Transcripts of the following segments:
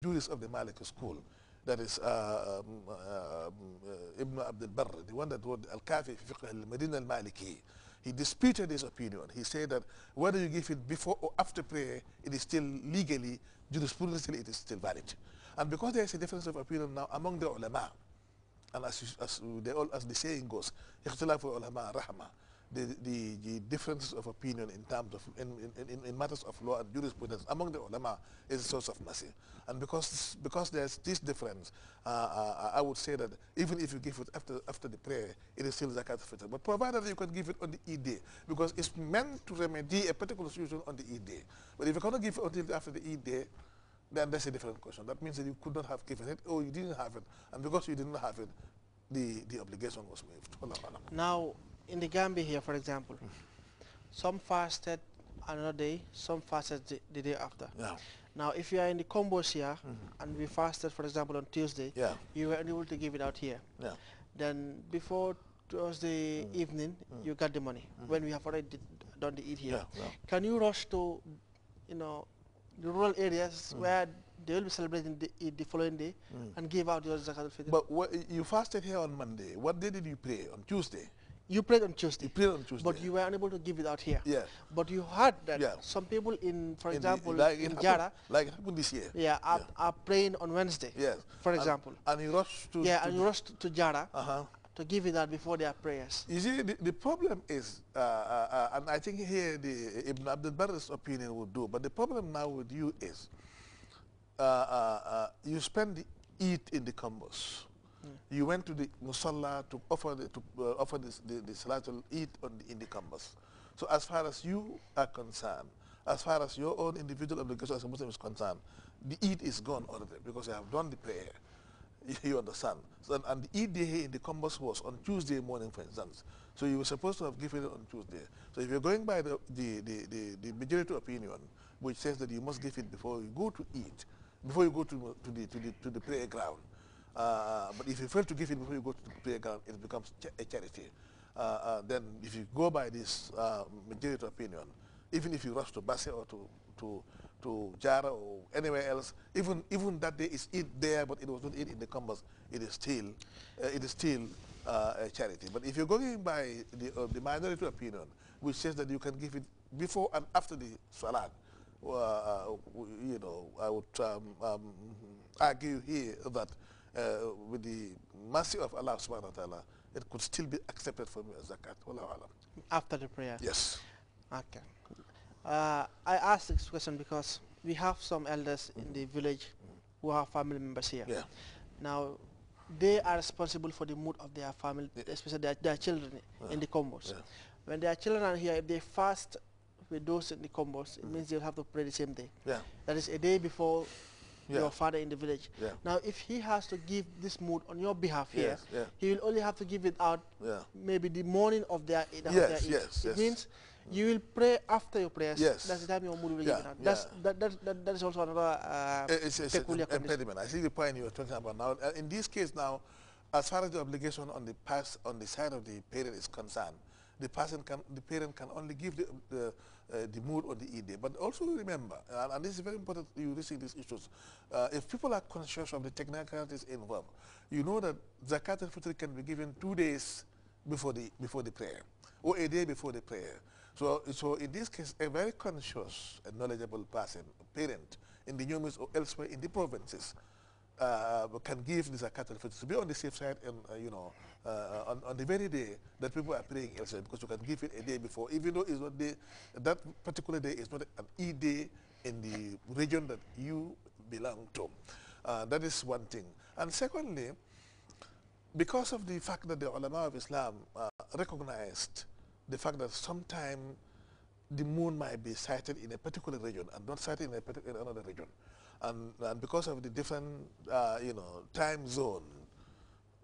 jurist of the Maliki school, that is Ibn Abdul Barr, the one that wrote Al-Kafi fi Fiqh al-Madina al-Maliki. He disputed his opinion. He said that whether you give it before or after prayer, it is still legally, jurisprudentially, it is still valid. And because there is a difference of opinion now among the ulama, and as the saying goes, اختلاف العلماء رحمة, the difference of opinion in terms of in matters of law and jurisprudence among the ulama is a source of mercy. And because there's this difference, I would say that even if you give it after the prayer, it is still zakat fitr. But provided you can give it on the Eid day, because it's meant to remedy a particular situation on the Eid day. But if you cannot give it until after the Eid day, then that's a different question. That means that you could not have given it, or you didn't have it, and because you didn't have it, the obligation was waived. Now, in the Gambia here, for example, some fasted another day, some fasted the day after. Yeah. Now, if you are in the combos here, and we fasted, for example, on Tuesday, yeah, you were unable to give it out here. Yeah. Then before Tuesday evening, you got the money, when we have already done the Eid here. Yeah, yeah. Can you rush to, the rural areas where they will be celebrating the Eid the following day and give out your zakat al-fitr? But you fasted here on Monday. What day did you pray? On Tuesday? You prayed on Tuesday. You prayed on Tuesday. But you were unable to give it out here. Yeah. But you heard that Yeah. some people for example, like in Jara, like it happened this year. yeah, are praying on Wednesday. Yes. For example. And you rushed to. Yeah, and you rushed to Jara Uh-huh. to give it out before their prayers. You see, the problem is, and I think here the Ibn Abdul Barr's opinion would do, but the problem now with you is, you spend the Eid in the combos. You went to the Musalla to offer the Salatul Eid in the combos. So as far as you are concerned, as far as your own individual obligation as a Muslim is concerned, the Eid is gone already because you have done the prayer. You understand? So, and the Eid day in the combos was on Tuesday morning, for instance. So you were supposed to have given it on Tuesday. So if you're going by the majority opinion, which says that you must give it before you go to Eid, before you go to the prayer ground. But if you fail to give it before you go to the prayer ground, it becomes a charity. Then if you go by this majority opinion, even if you rush to Basse or to Jara or anywhere else, even that day is Eid there, but it was not Eid in the combos, it is still a charity. But if you're going by the minority opinion, which says that you can give it before and after the Salat, I would argue here that with the mercy of Allah subhanahu wa ta'ala, it could still be accepted for me as zakat. After the prayer? Yes. Okay. I asked this question because we have some elders in the village who have family members here. Yeah. Now, they are responsible for the mood of their family, especially their children in the combos. Yeah. When their children are here, if they fast with those in the combos, it means they'll have to pray the same day. Yeah. That is a day before your father in the village. Yeah. Now, if he has to give this mood on your behalf here, yeah. he will only have to give it out maybe the morning of their Eid. Yes. It means you will pray after your prayers. Yes. That's the time your mood will give it out. That is also another it's peculiar an impediment. I see the point you were talking about now. In this case now, as far as the obligation on the side of the parent is concerned, the parent can only give the mood on the Eid day. But also remember, and this is very important, you raising these issues, if people are conscious of the technicalities involved, you know that Zakat al-Fitr can be given 2 days before the prayer, or a day before the prayer. So in this case, a very conscious and knowledgeable person, parent, in the Numis or elsewhere in the provinces, can give the zakat al-fitr to be on the safe side, and on the very day that people are praying elsewhere, because you can give it a day before, even though it's not that particular day is not an Eid day in the region that you belong to. That is one thing. And secondly, because of the fact that the ulama of Islam recognized the fact that sometimes the moon might be sighted in a particular region and not sighted in another region. And because of the different, time zone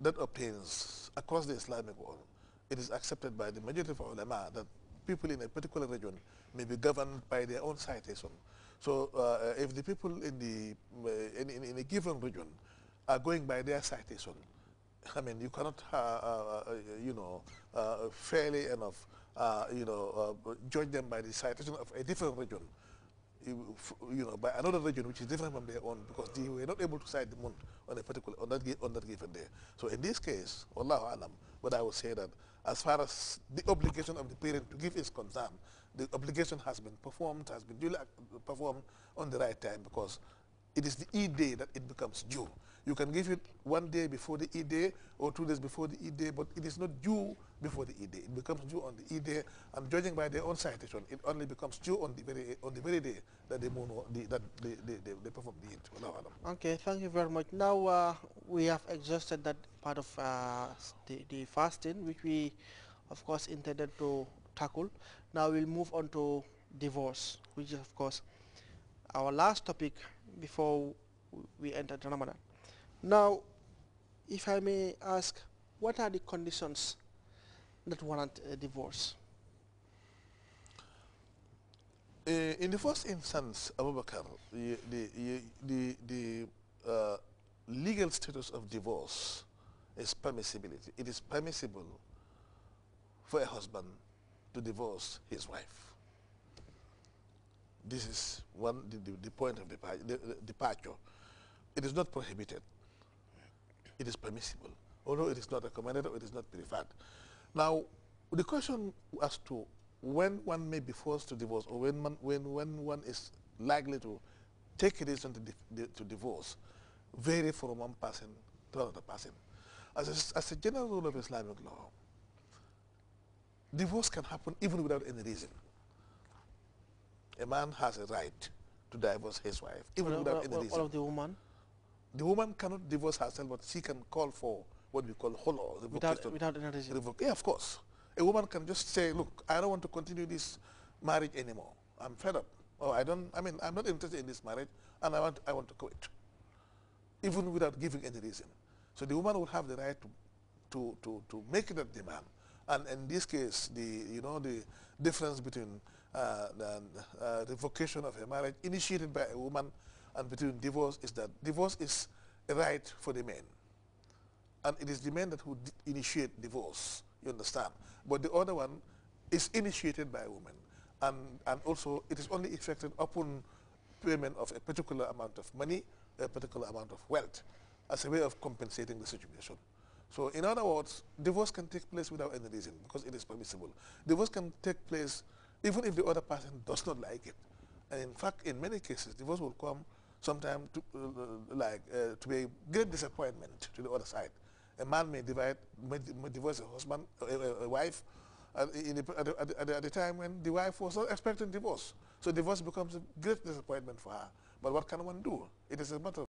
that obtains across the Islamic world, it is accepted by the majority of ulama that people in a particular region may be governed by their own citation. So if the people in a given region are going by their citation, I mean, you cannot, fairly enough, judge them by the citation of a different region. by another region which is different from their own, because they were not able to sight the moon on a particular on that given day. So in this case, Wallahu alam, but I would say that as far as the obligation of the parent to give is concerned, the obligation has been performed, has been duly performed on the right time, because it is the Eid day that it becomes due. You can give it 1 day before the Eid day or 2 days before the Eid day, but it is not due before the Eid day. It becomes due on the Eid day, and judging by their own citation, it only becomes due on the very day that they perform the Eid. Okay, thank you very much. Now we have exhausted that part of the fasting, which we, of course, intended to tackle. Now we'll move on to divorce, which is, of course, our last topic before we enter Ramadan. Now, if I may ask, what are the conditions that warrant a divorce? In the first instance, Abu Bakr, the legal status of divorce is permissibility. It is permissible for a husband to divorce his wife. This is the point of departure. It is not prohibited. It is permissible, although it is not recommended or it is not preferred. Now, the question as to when one may be forced to divorce, or when one is likely to take a decision to divorce, vary from one person to another person. As a general rule of Islamic law, divorce can happen even without any reason. A man has a right to divorce his wife, even without any reason. What of the woman? The woman cannot divorce herself, but she can call for what we call holo, without any reason. Yeah, of course. A woman can just say, look, I don't want to continue this marriage anymore. I'm fed up. Or I'm not interested in this marriage, and I want to quit. Even without giving any reason. So the woman would have the right to make that demand. And in this case, the difference between the revocation of a marriage initiated by a woman and between divorce is that divorce is a right for the men. And it is the men that would initiate divorce, you understand? But the other one is initiated by a woman. And also it is only effected upon payment of a particular amount of money, a particular amount of wealth, as a way of compensating the situation. So in other words, divorce can take place without any reason because it is permissible. Divorce can take place even if the other person does not like it. And in fact, in many cases, divorce will come sometimes to be a great disappointment to the other side. A man may divorce a husband, a wife, at the time when the wife was not expecting divorce. So divorce becomes a great disappointment for her. But what can one do? It is a matter